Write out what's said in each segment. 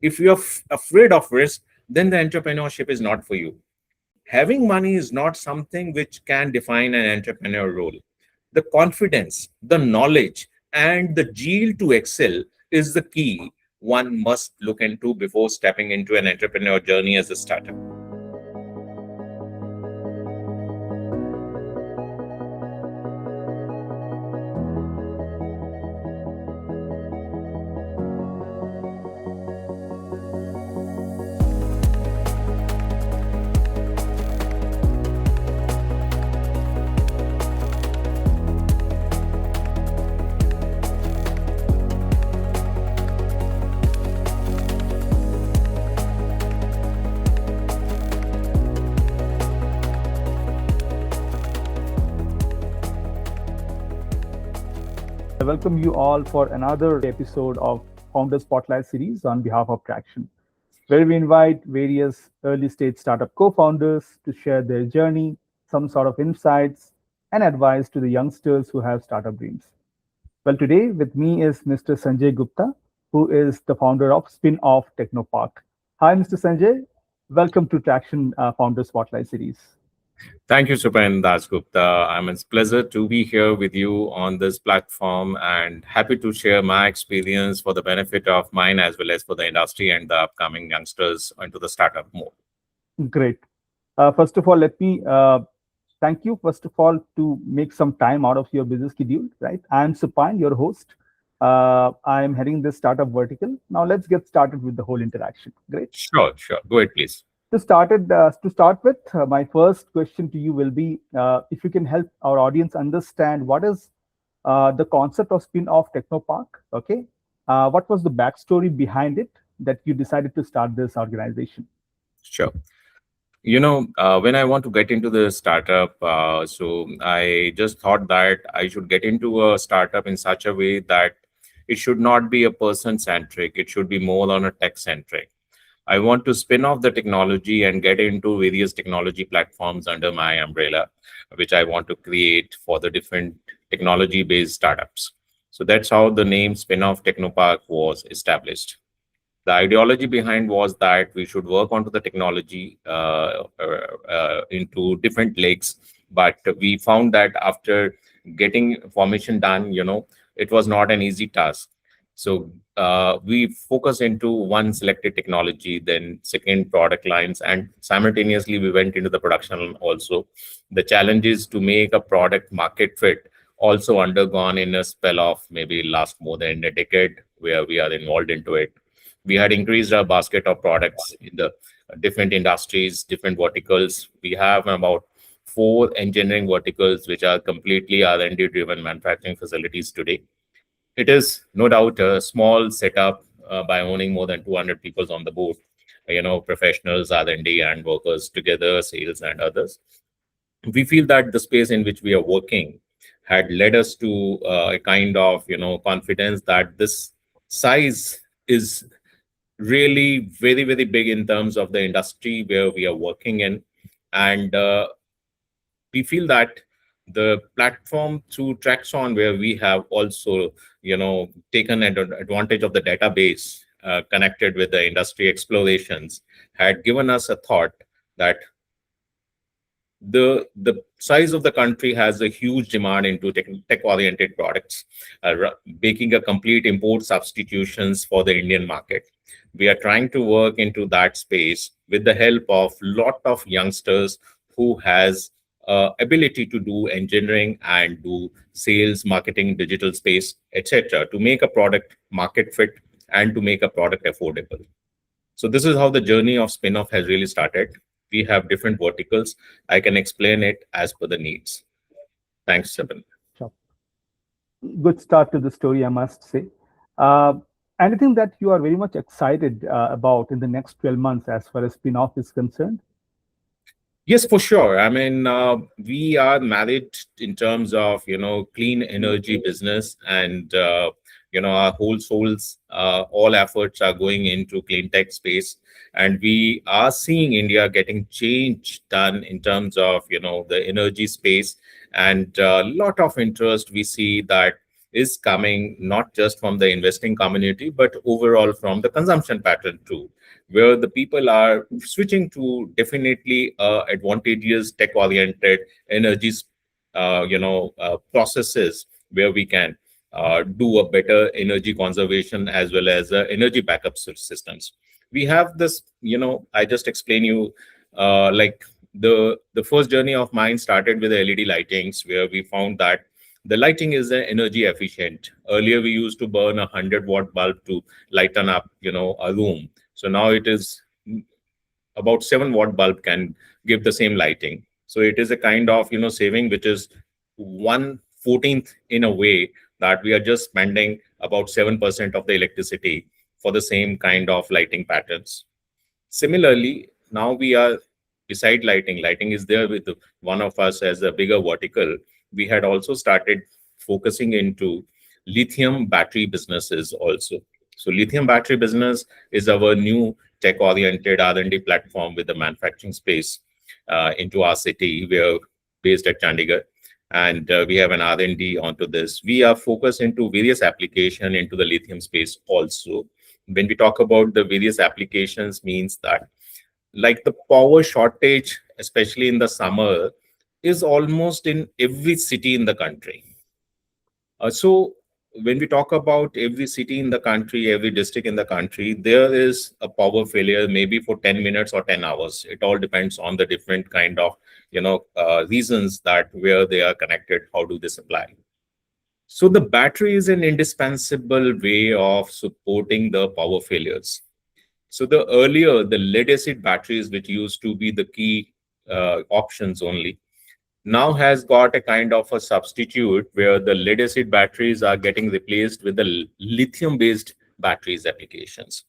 If you're afraid of risk, then the entrepreneurship is not for you. Having money is not something which can define an entrepreneur role. The confidence, the knowledge, and the zeal to excel is the key one must look into before stepping into an entrepreneur journey as a startup. I welcome you all for another episode of Founder Spotlight series on behalf of Tracxn, where we invite various early stage startup co founders to share their journey, some sort of insights, and advice to the youngsters who have startup dreams. Well, today with me is Mr. Sanjay Gupta, who is the founder of Spinoff Technopark. Hi, Mr. Sanjay. Welcome to Tracxn Founder Spotlight series. Thank you, Supan Das Gupta. It's a pleasure to be here with you on this platform and happy to share my experience for the benefit of mine as well as for the industry and the upcoming youngsters into the startup mode. Great. First of all, let me thank you, first of all, to make some time out of your busy schedule, right? I'm Supan, your host. I'm heading this startup vertical. Now let's get started with the whole interaction. Great. Sure. Go ahead, please. To start with, my first question to you will be, if you can help our audience understand what is the concept of Spinoff Technopark, okay? What was the backstory behind it that you decided to start this organization? Sure. When I want to get into the startup, so I just thought that I should get into a startup in such a way that it should not be a person-centric. It should be more on a tech-centric. I want to spin off the technology and get into various technology platforms under my umbrella, which I want to create for the different technology-based startups. So that's how the name Spinoff Technopark was established. The ideology behind was that we should work onto the technology into different legs, but we found that after getting formation done, it was not an easy task. So we focus into one selected technology, then second product lines, and simultaneously we went into the production also. The challenge is to make a product market fit also undergone in a spell of maybe last more than a decade where we are involved into it. We had increased our basket of products in the different industries, different verticals. We have about 4 engineering verticals, which are completely R&D driven manufacturing facilities today. It is no doubt a small setup by owning more than 200 people on the board, professionals, R&D and workers together, sales and others. We feel that the space in which we are working had led us to a kind of, confidence that this size is really very, very big in terms of the industry where we are working in. And we feel that the platform through Tracxn, where we have also, taken advantage of the database connected with the industry explorations, had given us a thought that the size of the country has a huge demand into tech-oriented products, making a complete import substitutions for the Indian market. We are trying to work into that space with the help of lot of youngsters who has ability to do engineering and do sales, marketing, digital space, etc., to make a product market fit and to make a product affordable. So this is how the journey of Spinoff has really started. We have different verticals. I can explain it as per the needs. Thanks, Saban. Sure. Good start to the story, I must say. Anything that you are very much excited about in the next 12 months as far as Spinoff is concerned? Yes, for sure. We are married in terms of, clean energy business and, our whole souls, all efforts are going into clean tech space. And we are seeing India getting change done in terms of, the energy space and a lot of interest. We see that is coming not just from the investing community, but overall from the consumption pattern too, where the people are switching to definitely advantageous tech-oriented energies, processes where we can do a better energy conservation as well as energy backup systems. We have this, I just explain you, like the first journey of mine started with the LED lightings, where we found that the lighting is energy efficient. Earlier, we used to burn 100-watt bulb to lighten up, a room. So now it is about 7-watt bulb can give the same lighting. So it is a kind of, saving which is 1/14th in a way, that we are just spending about 7% of the electricity for the same kind of lighting patterns. Similarly, now we are beside lighting. Lighting is there with one of us as a bigger vertical. We had also started focusing into lithium battery businesses also. So lithium battery business is our new tech-oriented R&D platform with the manufacturing space into our city. We are based at Chandigarh, and we have an R&D onto this. We are focused into various application into the lithium space also. When we talk about the various applications, means that like the power shortage, especially in the summer, is almost in every city in the country. So when we talk about every city in the country, every district in the country, there is a power failure, maybe for 10 minutes or 10 hours. It all depends on the different kind of, reasons that where they are connected, how do they supply. So the battery is an indispensable way of supporting the power failures. So the earlier, the lead acid batteries, which used to be the key options only, now has got a kind of a substitute where the lead acid batteries are getting replaced with the lithium based batteries applications.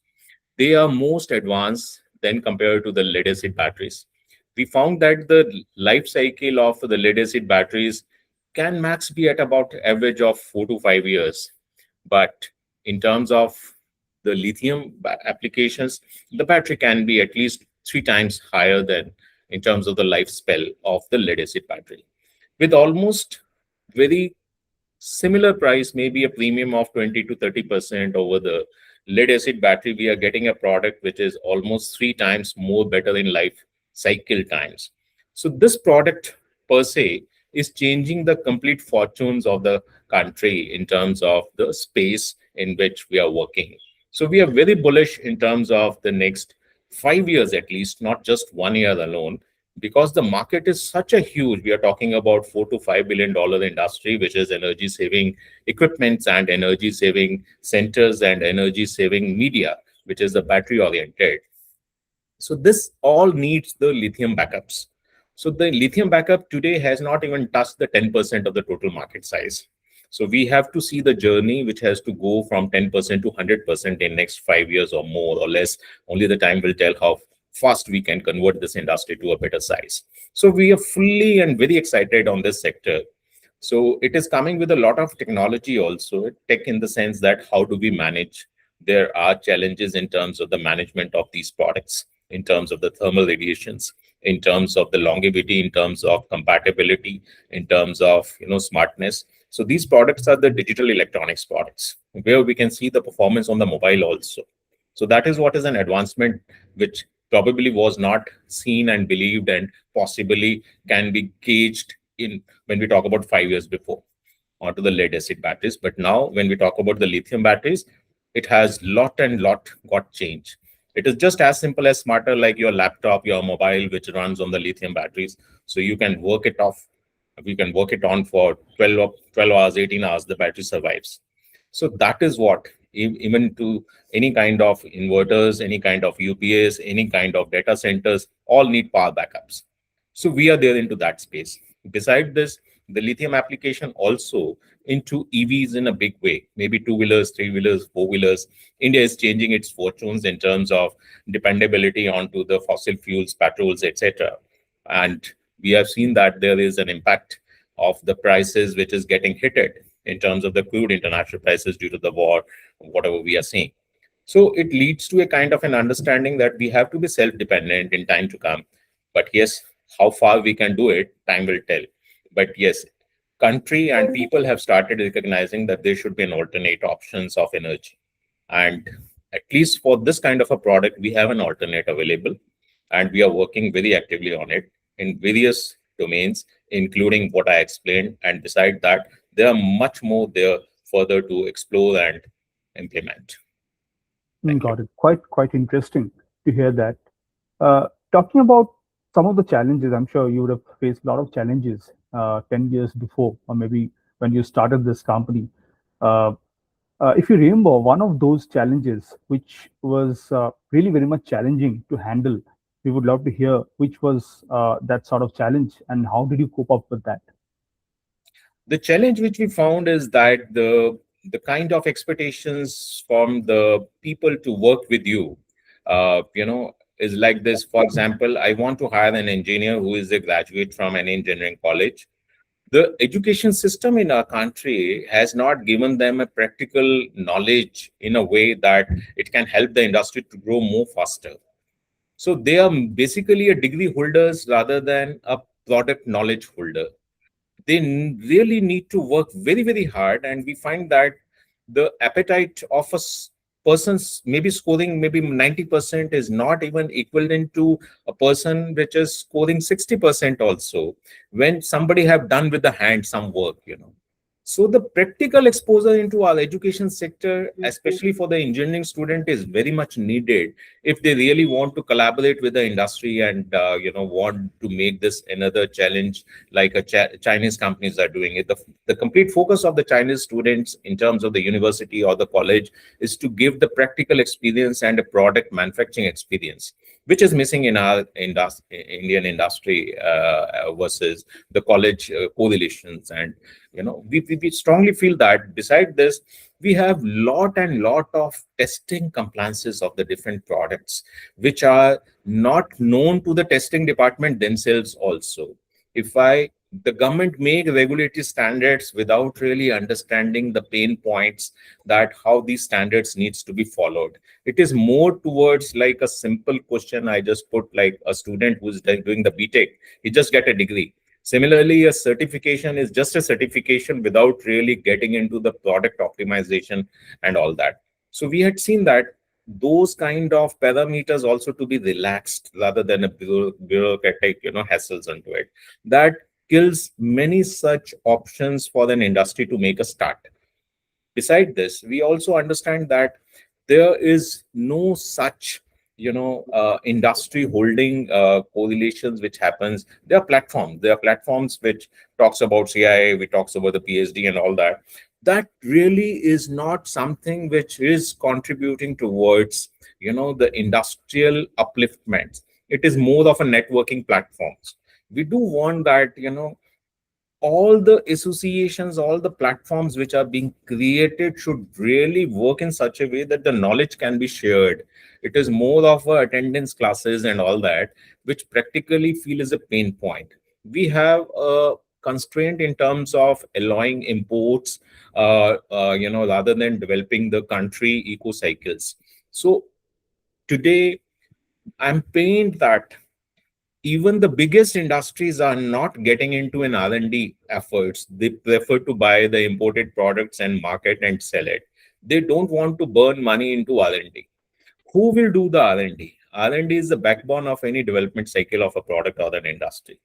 They are most advanced than compared to the lead acid batteries. We found that the life cycle of the lead acid batteries can max be at about average of 4 to 5 years. But in terms of the lithium applications, the battery can be at least 3 times higher than in terms of the life spell of the lead acid battery. With almost very similar price, maybe a premium of 20 to 30% over the lead acid battery, we are getting a product which is almost 3 times more better in life cycle times. So this product per se is changing the complete fortunes of the country in terms of the space in which we are working. So we are very bullish in terms of the next 5 years at least, not just 1 year alone, because the market is such a huge. We are talking about $4 to $5 billion industry, which is energy saving equipments and energy saving centers and energy saving media, which is the battery oriented. So this all needs the lithium backups. So the lithium backup today has not even touched the 10% of the total market size. So we have to see the journey which has to go from 10% to 100% in next 5 years or more or less. Only the time will tell how fast we can convert this industry to a better size. So we are fully and very excited on this sector. So it is coming with a lot of technology also, tech in the sense that how do we manage? There are challenges in terms of the management of these products, in terms of the thermal radiations, in terms of the longevity, in terms of compatibility, in terms of smartness. So these products are the digital electronics products, where we can see the performance on the mobile also. So that is what is an advancement which probably was not seen and believed and possibly can be gauged in when we talk about 5 years before onto the lead acid batteries. But now when we talk about the lithium batteries, it has lot and lot got changed. It is just as simple as smarter like your laptop, your mobile, which runs on the lithium batteries. So you can work it off. We can work it on for 12 hours, 18 hours, the battery survives. So that is what, even to any kind of inverters, any kind of UPS, any kind of data centers, all need power backups. So we are there into that space. Beside this, the lithium application also into EVs in a big way, maybe two-wheelers, three-wheelers, four-wheelers. India is changing its fortunes in terms of dependability onto the fossil fuels, petrols, etc. And we have seen that there is an impact of the prices which is getting hit in terms of the crude international prices due to the war, whatever we are seeing. So it leads to a kind of an understanding that we have to be self-dependent in time to come. But yes, how far we can do it, time will tell. But yes, country and people have started recognizing that there should be an alternate options of energy. And at least for this kind of a product, we have an alternate available, and we are working very actively on it in various domains, including what I explained. And beside that, there are much more there further to explore and implement. Thank you. Got it. Quite interesting to hear that. Talking about some of the challenges, I'm sure you would have faced a lot of challenges 10 years before, or maybe when you started this company. Uh, if you remember, one of those challenges, which was really very much challenging to handle, we would love to hear which was that sort of challenge and how did you cope up with that? The challenge which we found is that the kind of expectations from the people to work with you, is like this. For example, I want to hire an engineer who is a graduate from an engineering college. The education system in our country has not given them a practical knowledge in a way that it can help the industry to grow more faster. So they are basically a degree holders rather than a product knowledge holder. They really need to work very very hard, and we find that the appetite of person's maybe scoring maybe 90% is not even equivalent to a person which is scoring 60% also, when somebody have done with the hand some work. So the practical exposure into our education sector, especially for the engineering student, is very much needed if they really want to collaborate with the industry and want to make this another challenge like Chinese companies are doing it. The complete focus of the Chinese students in terms of the university or the college is to give the practical experience and a product manufacturing experience, which is missing in our Indian industry versus the college correlations. And we strongly feel that beside this, we have lot and lot of testing compliances of the different products which are not known to the testing department themselves also. If I The government make regulatory standards without really understanding the pain points, that how these standards needs to be followed. It is more towards like a simple question I just put, like a student who's doing the BTech, he just get a degree. Similarly, a certification is just a certification without really getting into the product optimization and all that. So we had seen that those kind of parameters also to be relaxed rather than a bureaucratic hassles into it. That kills many such options for an industry to make a start. Beside this, we also understand that there is no such industry holding correlations which happens. There are platforms which talks about CIA, we talks about the PhD and all that. That really is not something which is contributing towards the industrial upliftment. It is more of a networking platforms. We do want that all the associations, all the platforms which are being created should really work in such a way that the knowledge can be shared. It is more of a attendance classes and all that, which practically feel is a pain point. We have a constraint in terms of allowing imports, rather than developing the country eco cycles. So today, I'm pained that even the biggest industries are not getting into an R&D efforts. They prefer to buy the imported products and market and sell it. They don't want to burn money into R&D. Who will do the R&D? R&D is the backbone of any development cycle of a product or an industry.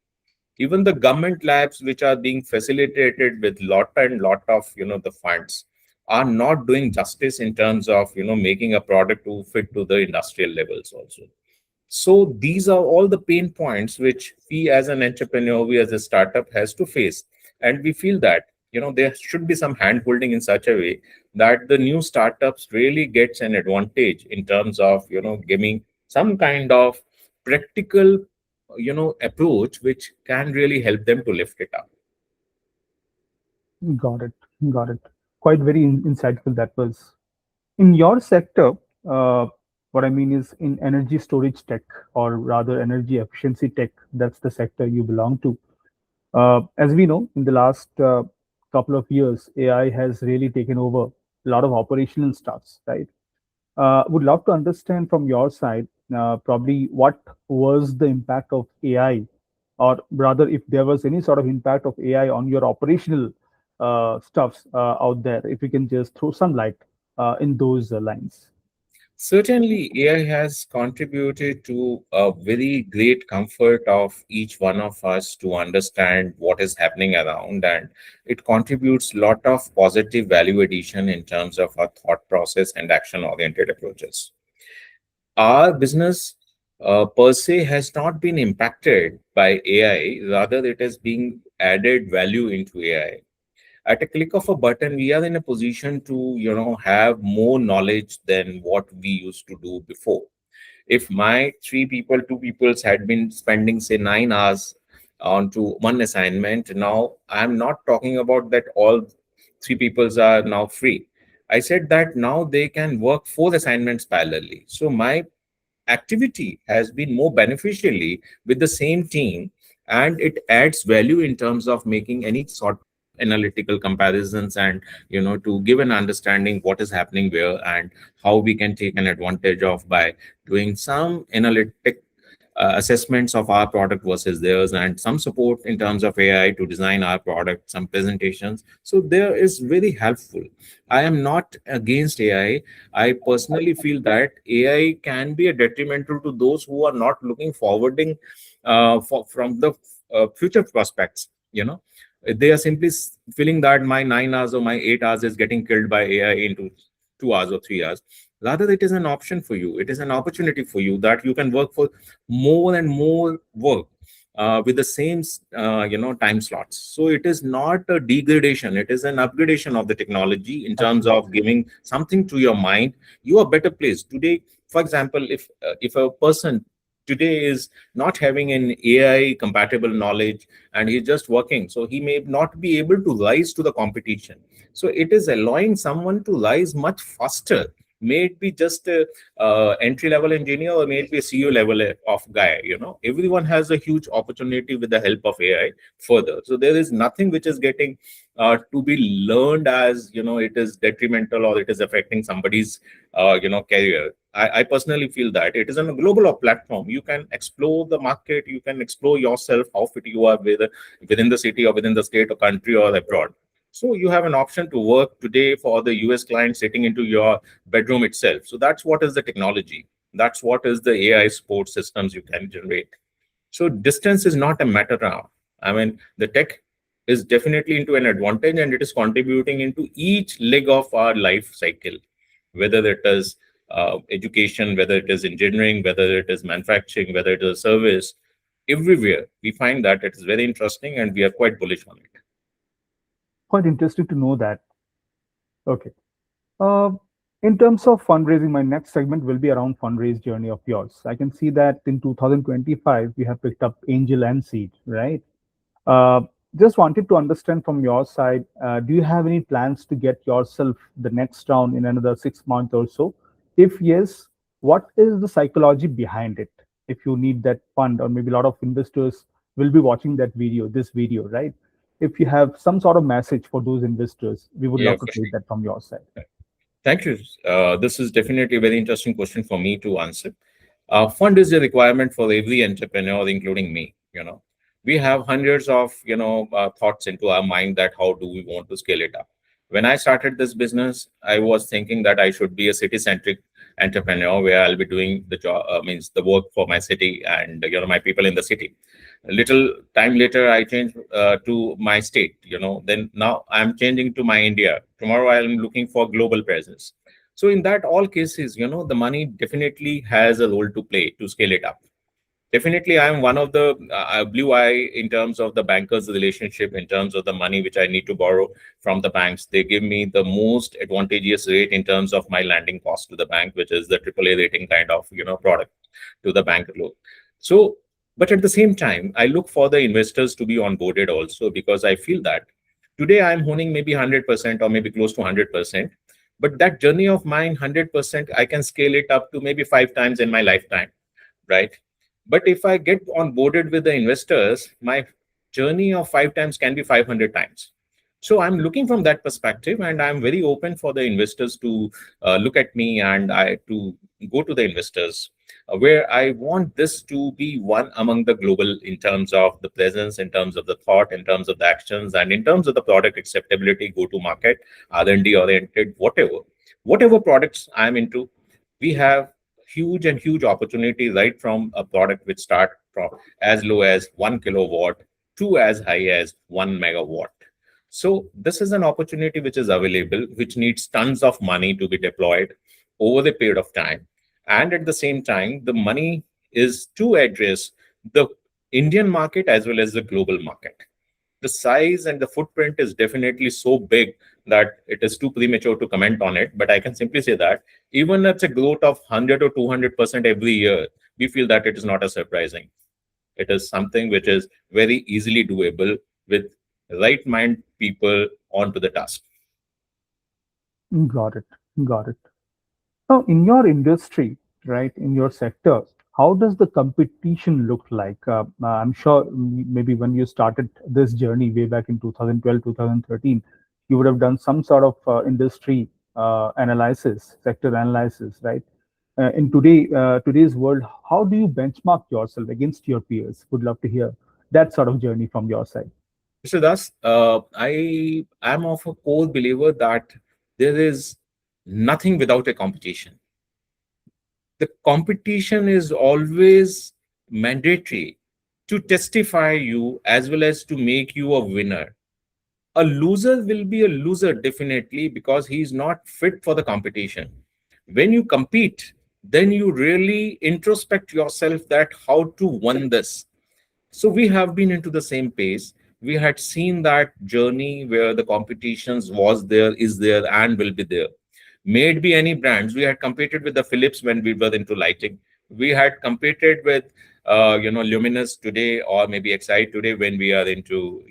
Even the government labs which are being facilitated with lot and lot of the funds are not doing justice in terms of making a product to fit to the industrial levels also. So these are all the pain points which we as an entrepreneur, we as a startup has to face. And we feel that, there should be some hand holding in such a way that the new startups really gets an advantage in terms of, giving some kind of practical, approach which can really help them to lift it up. Got it. Got it. Quite very insightful that was. In your sector, uh, what I mean is in energy storage tech, or rather energy efficiency tech, that's the sector you belong to. As we know, in the last couple of years, AI has really taken over a lot of operational stuffs, right? Would love to understand from your side, probably what was the impact of AI or rather, if there was any sort of impact of AI on your operational stuffs out there, if you can just throw some light in those lines. Certainly, AI has contributed to a very great comfort of each one of us to understand what is happening around, and it contributes a lot of positive value addition in terms of our thought process and action-oriented approaches. Our business per se has not been impacted by AI, rather it is being added value into AI. At a click of a button, we are in a position to have more knowledge than what we used to do before. If my two peoples had been spending say 9 hours onto one assignment, now I'm not talking about that all three peoples are now free. I said that now they can work 4 assignments parallelly, so my activity has been more beneficially with the same team, and it adds value in terms of making any sort of analytical comparisons, and to give an understanding what is happening where and how we can take an advantage of by doing some analytic assessments of our product versus theirs, and some support in terms of AI to design our product, some presentations. So there is very helpful. I am not against AI. I personally feel that AI can be a detrimental to those who are not looking forwarding from the future prospects. They are simply feeling that my 9 hours or my 8 hours is getting killed by AI into 2 hours or 3 hours. Rather, it is an option for you. It is an opportunity for you that you can work for more and more work with the same time slots. So it is not a degradation, it is an upgradation of the technology in terms of Absolutely. giving something to your mind. You are better placed today. For example, if a person today is not having an AI compatible knowledge and he's just working, so he may not be able to rise to the competition. So it is allowing someone to rise much faster. May it be just a entry level engineer, or may it be a CEO level of guy. Everyone has a huge opportunity with the help of AI further. So there is nothing which is getting to be learned as it is detrimental or it is affecting somebody's career. I personally feel that it is on a global platform. You can explore the market, you can explore yourself, how fit you are within the city or within the state or country or abroad. So you have an option to work today for the US client sitting into your bedroom itself. So that's what is the technology. That's what is the AI support systems you can generate. So distance is not a matter now. I mean, the tech is definitely into an advantage, and it is contributing into each leg of our life cycle, whether it is education, whether it is engineering, whether it is manufacturing, whether it is service. Everywhere we find that it is very interesting, and we are quite bullish on it. Quite interesting to know that. Okay. Uh, in terms of fundraising, my next segment will be around fundraise journey of yours. I can see that in 2025 we have picked up angel and seed, right? Uh, just wanted to understand from your side, do you have any plans to get yourself the next round in another 6 months or so? If yes, what is the psychology behind it? If you need that fund, or maybe a lot of investors will be watching this video, right? If you have some sort of message for those investors, we would Yeah, love to for take sure. that from your side. Thank you. This is definitely a very interesting question for me to answer. Fund is a requirement for every entrepreneur, including me. We have hundreds of thoughts into our mind that how do we want to scale it up. When I started this business, I was thinking that I should be a city-centric entrepreneur where I'll be doing the job, means the work for my city and my people in the city. A little time later, I changed to my state. Then now I'm changing to my India. Tomorrow, I'm looking for global presence. So in that all cases, the money definitely has a role to play to scale it up. Definitely, I am one of the blue eye in terms of the bankers' relationship, in terms of the money which I need to borrow from the banks. They give me the most advantageous rate in terms of my landing cost to the bank, which is the AAA rating kind of product to the bank loan. So, but at the same time, I look for the investors to be onboarded also, because I feel that today I'm owning maybe 100% or maybe close to 100%. But that journey of mine, 100%, I can scale it up to maybe 5 times in my lifetime, right? But if I get onboarded with the investors, my journey of 5 times can be 500 times. So I'm looking from that perspective, and I'm very open for the investors to look at me, and I to go to the investors where I want this to be one among the global in terms of the presence, in terms of the thought, in terms of the actions, and in terms of the product acceptability, go to market, R&D oriented, whatever products I'm into, we have huge opportunity right from a product which start from as low as 1 kilowatt to as high as 1 megawatt. So this is an opportunity which is available, which needs tons of money to be deployed over the period of time. And at the same time, the money is to address the Indian market as well as the global market. The size and the footprint is definitely so big that it is too premature to comment on it. But I can simply say that even at a growth of 100 or 200% every year, we feel that it is not as surprising. It is something which is very easily doable with right mind people onto the task. Got it. Got it. Now, in your industry, right, in your sector, how does the competition look like? I'm sure maybe when you started this journey way back in 2012, 2013, you would have done some sort of industry analysis, sector analysis, right? In today's world, how do you benchmark yourself against your peers? Would love to hear that sort of journey from your side. Mr. Das, I am of a core believer that there is nothing without a competition. The competition is always mandatory to testify you as well as to make you a winner. A loser will be a loser definitely because he is not fit for the competition. When you compete, then you really introspect yourself that how to win this. So we have been into the same pace. We had seen that journey where the competitions was there, is there, and will be there. May it be any brands. We had competed with the Philips when we were into lighting. We had competed with Luminous today, or maybe Excite today when we are into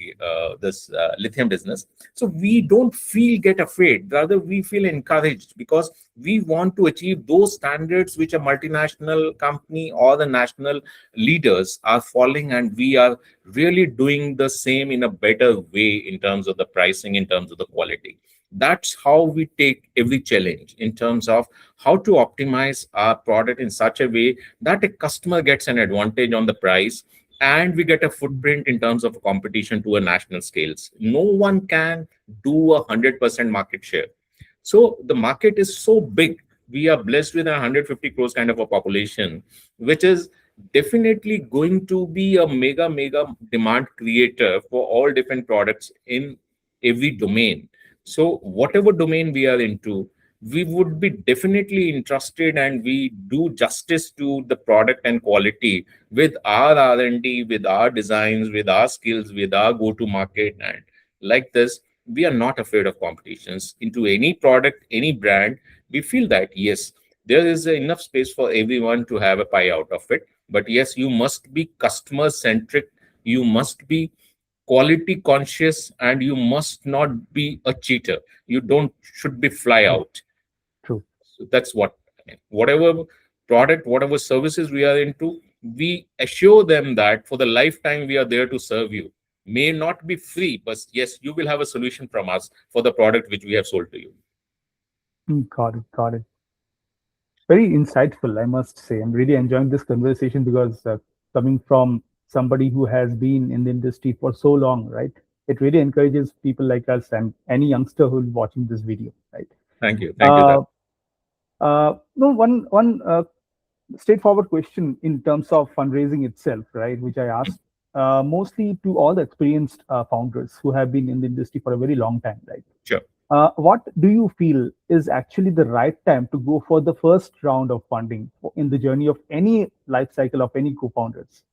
this lithium business. So we don't feel get afraid. Rather, we feel encouraged because we want to achieve those standards which a multinational company or the national leaders are following, and we are really doing the same in a better way in terms of the pricing, in terms of the quality. That's how we take every challenge in terms of how to optimize our product in such a way that a customer gets an advantage on the price, and we get a footprint in terms of competition to a national scales. No one can do 100% market share. So the market is so big. We are blessed with a 150 crores kind of a population, which is definitely going to be a mega demand creator for all different products in every domain. So whatever domain we are into, we would be definitely interested, and we do justice to the product and quality with our R&D, with our designs, with our skills, with our go-to market. And like this, we are not afraid of competitions into any product, any brand. We feel that yes, there is enough space for everyone to have a pie out of it. But yes, you must be customer centric, you must be quality conscious, and you must not be a cheater. You don't should be fly True. out. True. So that's what, whatever product, whatever services we are into, we assure them that for the lifetime we are there to serve you. May not be free, but yes, you will have a solution from us for the product which we have sold to you. Got it. Got it. Very insightful, I must say. I'm really enjoying this conversation because coming from somebody who has been in the industry for so long, right? It really encourages people like us and any youngster who's watching this video, right? Thank you, that. Uh, no, one straightforward question in terms of fundraising itself, right? Which I asked mostly to all the experienced founders who have been in the industry for a very long time, right? Sure. What do you feel is actually the right time to go for the first round of funding in the journey of any life cycle of any co-founders?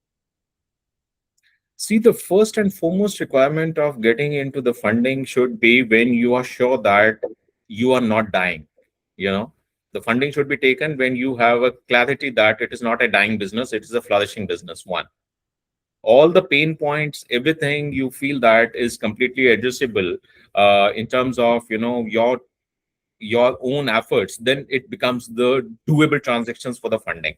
See, the first and foremost requirement of getting into the funding should be when you are sure that you are not dying. You know, the funding should be taken when you have a clarity that it is not a dying business, it is a flourishing business. One, all the pain points, everything you feel that is completely addressable in terms of your own efforts, then it becomes the doable transactions for the funding.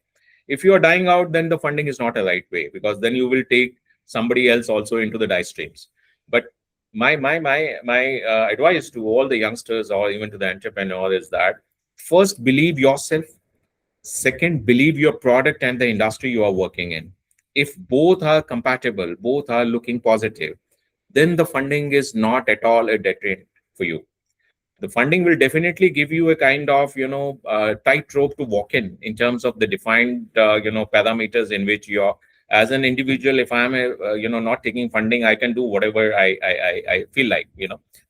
If you are dying out, then the funding is not a right way, because then you will take somebody else also into the die streams. But My advice to all the youngsters or even to the entrepreneur is that first believe yourself. Second, believe your product and the industry you are working in. If both are compatible, both are looking positive, then the funding is not at all a deterrent for you. The funding will definitely give you a kind of tightrope to walk in terms of the defined parameters in which you're as an individual. If I'm not taking funding, I can do whatever I feel like,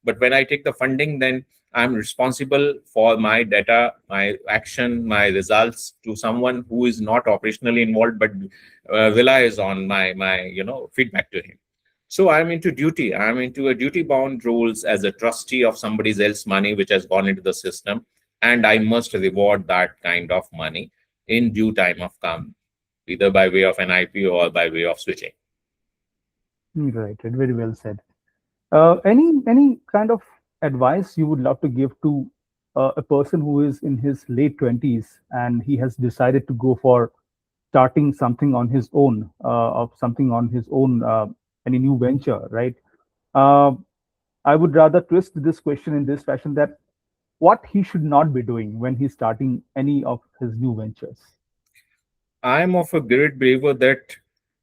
but when I take the funding, then I'm responsible for my data, my action, my results to someone who is not operationally involved but relies on my feedback to him. So I'm into duty. I'm into a duty bound rules as a trustee of somebody else's money which has gone into the system, and I must reward that kind of money in due time of come, either by way of an IPO or by way of switching. Right, right, very well said. Any kind of advice you would love to give to a person who is in his late 20s and he has decided to go for starting something on his own, of something on his own, any new venture, right? Uh, I would rather twist this question in this fashion, that what he should not be doing when he's starting any of his new ventures, I'm of a great believer that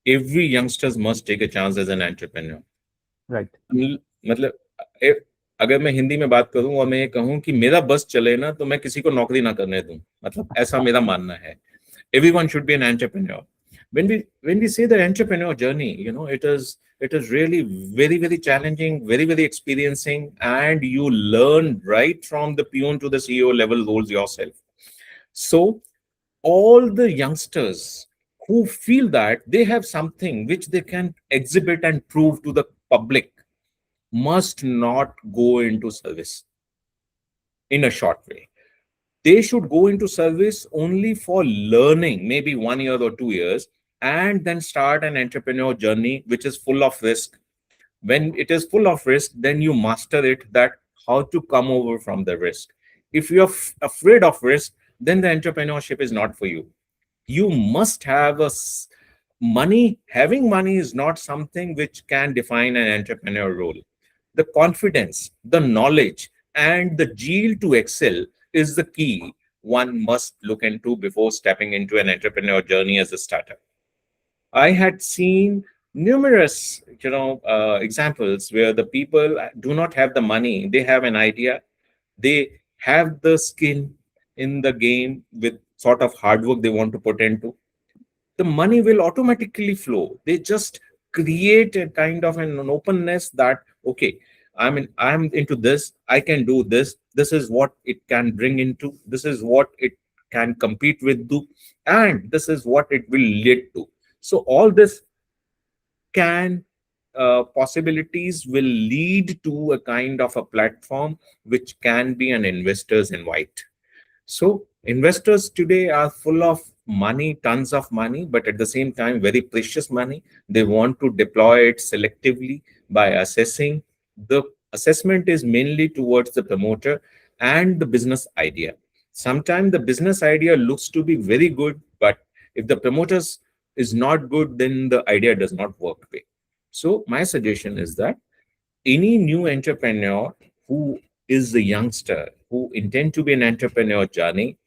every youngsters must take a chance as an entrepreneur. right? मतलब ए- अगर मैं हिंदी में बात करूं और मैं ये कहूं कि मेरा बस चले ना, तो मैं किसी को नौकरी ना करने दूं, मतलब ऐसा मेरा मानना है. Everyone should be an entrepreneur. When we say the entrepreneur journey, it is really very very challenging, very very experiencing, and you learn right from the peon to the CEO level roles yourself. So all the youngsters who feel that they have something which they can exhibit and prove to the public must not go into service in a short way. They should go into service only for learning, maybe 1 year or 2 years, and then start an entrepreneur journey which is full of risk. When it is full of risk, then you master it, that how to come over from the risk. If you're afraid of risk, then the entrepreneurship is not for you. You must have money. Having money is not something which can define an entrepreneur role. The confidence, the knowledge, and the zeal to excel is the key one must look into before stepping into an entrepreneur journey as a startup. I had seen numerous, examples where the people do not have the money. They have an idea. They have the skin in the game with sort of hard work they want to put into. The money will automatically flow. They just create a kind of an openness that, okay, I'm into this, I can do this, this is what it can bring into, this is what it can compete with, do, and this is what it will lead to. So all this can possibilities will lead to a kind of a platform which can be an investor's invite. So investors today are full of money, tons of money, but at the same time, very precious money. They want to deploy it selectively by assessing. The assessment is mainly towards the promoter and the business idea. Sometimes the business idea looks to be very good, but if the promoters is not good, then the idea does not work. So my suggestion is that any new entrepreneur who is a youngster who intend to be an entrepreneur journey,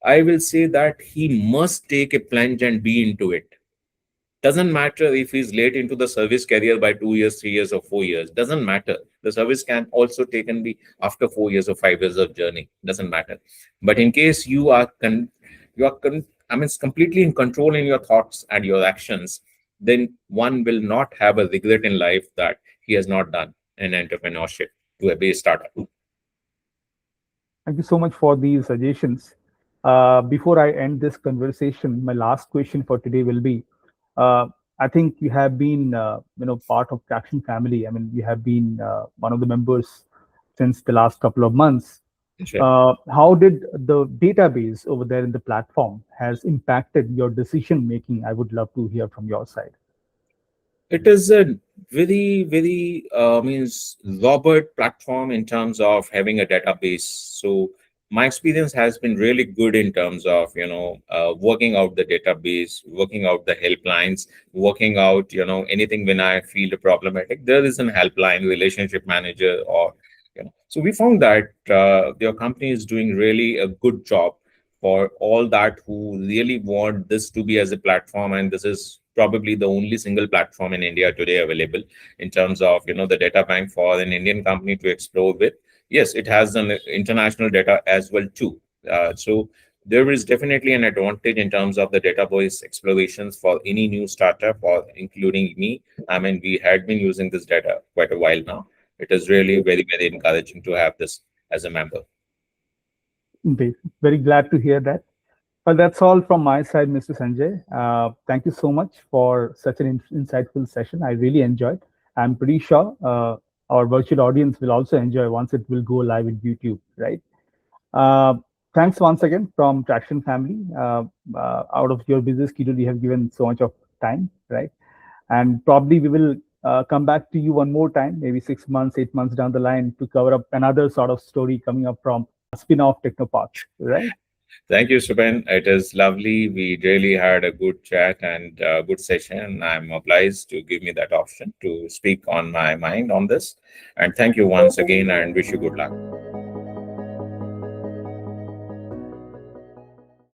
I will say that he must take a plunge and be into it. Doesn't matter if he's late into the service career by 2 years, 3 years, or 4 years. Doesn't matter. The service can also taken be after 4 years or 5 years of journey. Doesn't matter. But in case I mean, it's completely in control in your thoughts and your actions, then one will not have a regret in life that he has not done an entrepreneurship to a base startup. Thank you so much for these suggestions. Before I end this conversation, my last question for today will be: I think you have been, part of Traction family. I mean, you have been one of the members since the last couple of months. Sure. How did the database over there in the platform has impacted your decision making? I would love to hear from your side. It is a very, means Robert platform in terms of having a database. So my experience has been really good in terms of working out the database, working out the helplines, working out anything when I feel problematic. There is an helpline, relationship manager, or so we found that your company is doing really a good job for all that who really want this to be as a platform, and this is probably the only single platform in India today available in terms of the data bank for an Indian company to explore with. Yes, it has an international data as well too. So there is definitely an advantage in terms of the database explorations for any new startup, or including me. I mean, we had been using this data quite a while now. It is really very, very encouraging to have this as a member. Indeed. Very glad to hear that. Well, that's all from my side, Mr. Sanjay. Thank you so much for such an insightful session. I really enjoyed. I'm pretty sure our virtual audience will also enjoy once it will go live in YouTube, right? Uh, Thanks once again from Tracxn family. Out of your busy schedule, you have given so much of time, right? And probably we will come back to you one more time, maybe 6 months, 8 months down the line to cover up another sort of story coming up from Spinoff Technopark, right? Thank you, Subhan. It is lovely. We really had a good chat and good session. I'm obliged to give me that option to speak on my mind on this. And thank you once again and wish you good luck.